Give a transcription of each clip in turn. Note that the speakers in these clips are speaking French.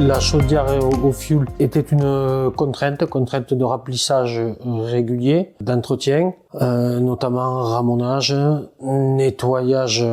La chaudière au fioul était une contrainte de remplissage régulier, d'entretien, notamment ramonage, nettoyage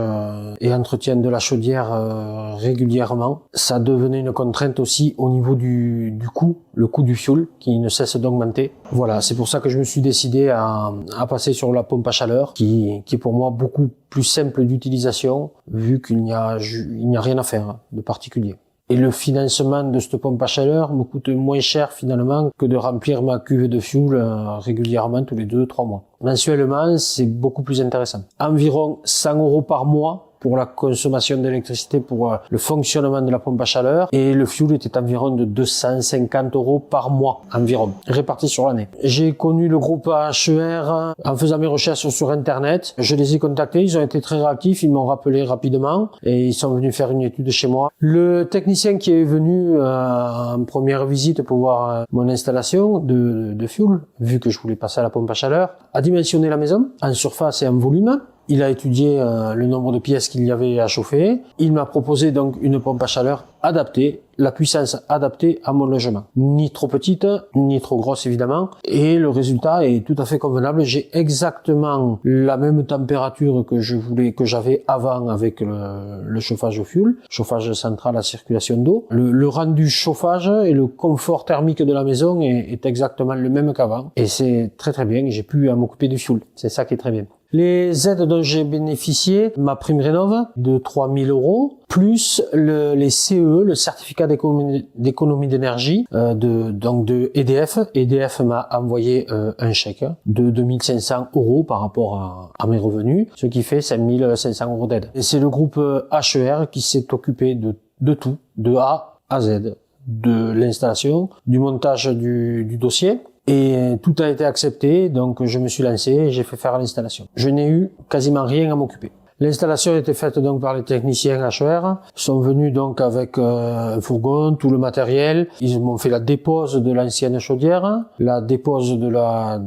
et entretien de la chaudière régulièrement. Ça devenait une contrainte aussi au niveau du coût, le coût du fioul qui ne cesse d'augmenter. Voilà, c'est pour ça que je me suis décidé à passer sur la pompe à chaleur qui est pour moi beaucoup plus simple d'utilisation vu qu'il n'y a rien à faire de particulier. Et le financement de cette pompe à chaleur me coûte moins cher finalement que de remplir ma cuve de fioul régulièrement tous les 2-3 mois. Mensuellement, c'est beaucoup plus intéressant. Environ 100 € par mois pour la consommation d'électricité pour le fonctionnement de la pompe à chaleur, et le fioul était environ de 250 € par mois environ, répartis sur l'année. J'ai connu le groupe HER en faisant mes recherches sur internet. Je les ai contactés, ils ont été très réactifs, ils m'ont rappelé rapidement et ils sont venus faire une étude chez moi. Le technicien qui est venu en première visite pour voir mon installation de fioul, vu que je voulais passer à la pompe à chaleur, a dimensionné la maison en surface et en volume. Il a étudié le nombre de pièces qu'il y avait à chauffer. Il m'a proposé donc une pompe à chaleur adaptée, la puissance adaptée à mon logement. Ni trop petite, ni trop grosse évidemment. Et le résultat est tout à fait convenable. J'ai exactement la même température que j'avais avant avec le chauffage au fioul, chauffage central à circulation d'eau. Le rendu chauffage et le confort thermique de la maison est exactement le même qu'avant. Et c'est très très bien. J'ai pu m'occuper du fioul. C'est ça qui est très bien. Les aides dont j'ai bénéficié, ma prime rénov de 3 000 €, plus les CE, le certificat d'économie d'énergie de EDF. EDF m'a envoyé un chèque de 2 500 € par rapport à mes revenus, ce qui fait 5 500 € d'aide. Et c'est le groupe HER qui s'est occupé de tout, de A à Z, de l'installation, du montage du dossier. Et tout a été accepté, donc je me suis lancé et j'ai fait faire l'installation. Je n'ai eu quasiment rien à m'occuper. L'installation a été faite donc par les techniciens HER. Ils sont venus donc avec un fourgon, tout le matériel. Ils m'ont fait la dépose de l'ancienne chaudière, la dépose de la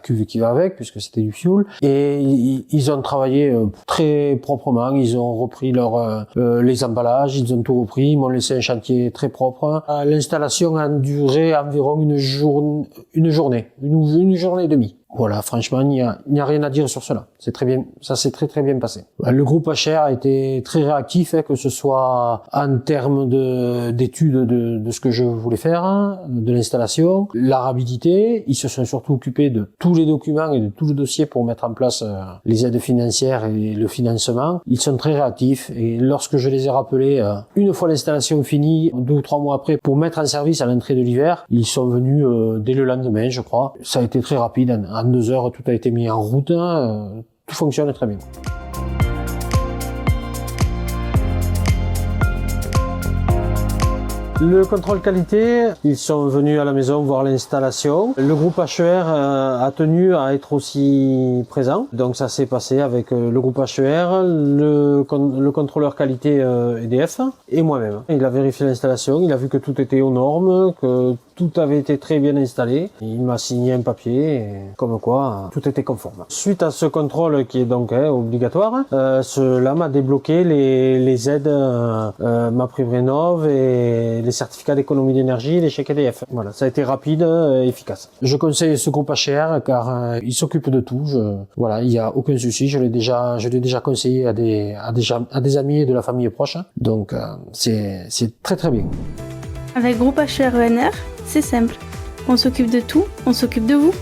cuve qui va avec, puisque c'était du fioul. Et ils ont travaillé très proprement. Ils ont repris les emballages, ils ont tout repris. Ils m'ont laissé un chantier très propre. L'installation a duré environ une journée et demie. Voilà, franchement, il n'y a rien à dire sur cela. C'est très bien, ça s'est très très bien passé. Le groupe HR a été très réactif, que ce soit en termes d'études de ce que je voulais faire, de l'installation, la rapidité. Ils se sont surtout occupés de tous les documents et de tout le dossier pour mettre en place les aides financières et le financement. Ils sont très réactifs et lorsque je les ai rappelés, une fois l'installation finie, 2 ou 3 mois après, pour mettre en service à l'entrée de l'hiver, ils sont venus dès le lendemain, je crois. Ça a été très rapide. En 2 heures, tout a été mis en route. Tout fonctionne très bien. Le contrôle qualité, ils sont venus à la maison voir l'installation. Le groupe HER a tenu à être aussi présent. Donc ça s'est passé avec le groupe HER, le contrôleur qualité EDF et moi-même. Il a vérifié l'installation, il a vu que tout était aux normes, que tout avait été très bien installé. Il m'a signé un papier comme quoi tout était conforme. Suite à ce contrôle qui est donc obligatoire, cela m'a débloqué les aides, ma prime rénov et les certificats d'économie d'énergie, les chèques EDF. Voilà, ça a été rapide et efficace. Je conseille ce groupe HR car il s'occupe de tout. Voilà, il n'y a aucun souci. Je l'ai déjà conseillé à des amis et de la famille proche. Donc c'est très très bien. Avec groupe HR ENR, c'est simple. On s'occupe de tout, on s'occupe de vous.